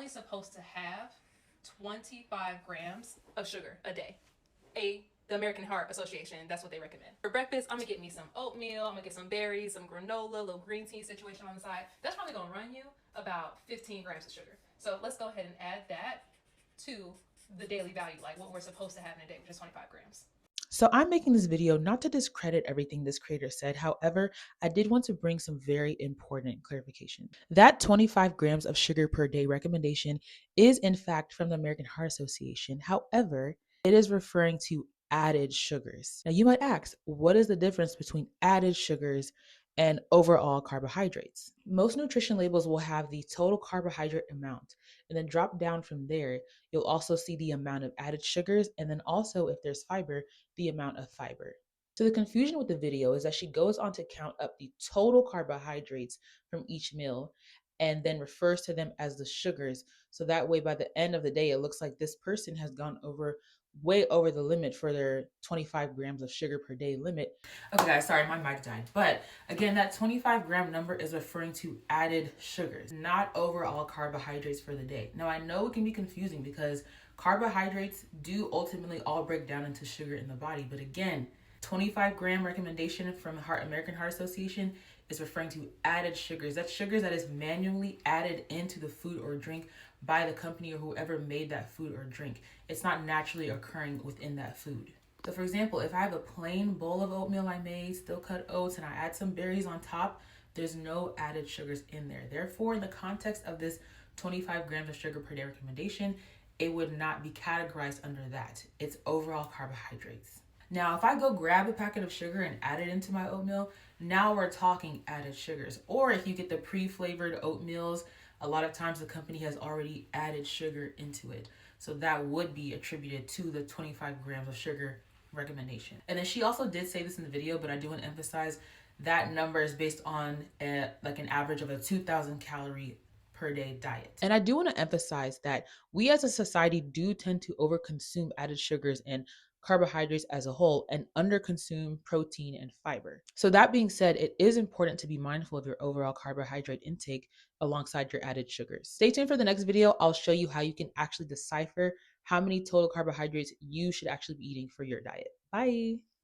only supposed to have 25 grams of sugar a day. The American Heart Association, that's what they recommend. For breakfast, I'm gonna get me some oatmeal, I'm gonna get some berries, some granola, a little green tea situation on the side. That's probably gonna run you about 15 grams of sugar. So let's go ahead and add that to the daily value, like what we're supposed to have in a day, which is 25 grams. So I'm making this video not to discredit everything this creator said. However, I did want to bring some very important clarification. That 25 grams of sugar per day recommendation is in fact from the American Heart Association. However, it is referring to added sugars. Now you might ask, what is the difference between added sugars and overall carbohydrates? Most nutrition labels will have the total carbohydrate amount, and then drop down from there, you'll also see the amount of added sugars, and then also if there's fiber, the amount of fiber. So the confusion with the video is that she goes on to count up the total carbohydrates from each meal and then refers to them as the sugars. So that way, by the end of the day, it looks like this person has gone way over the limit for their 25 grams of sugar per day limit. Okay, guys, sorry, my mic died. But again, that 25 gram number is referring to added sugars, not overall carbohydrates for the day. Now, I know it can be confusing because carbohydrates do ultimately all break down into sugar in the body. But again, 25 gram recommendation from the American Heart Association is referring to added sugars. That's sugars that is manually added into the food or drink by the company or whoever made that food or drink. It's not naturally occurring within that food. So for example, if I have a plain bowl of oatmeal I made, still cut oats, and I add some berries on top, there's no added sugars in there. Therefore, in the context of this 25 grams of sugar per day recommendation, it would not be categorized under that. It's overall carbohydrates. Now, if I go grab a packet of sugar and add it into my oatmeal, now we're talking added sugars. Or if you get the pre-flavored oatmeals, a lot of times the company has already added sugar into it. So that would be attributed to the 25 grams of sugar recommendation. And then she also did say this in the video, but I do want to emphasize that number is based on like an average of a 2,000 calorie per day diet. And I do want to emphasize that we as a society do tend to overconsume added sugars and carbohydrates as a whole and underconsume protein and fiber. So that being said, it is important to be mindful of your overall carbohydrate intake alongside your added sugars. Stay tuned for the next video. I'll show you how you can actually decipher how many total carbohydrates you should actually be eating for your diet. Bye.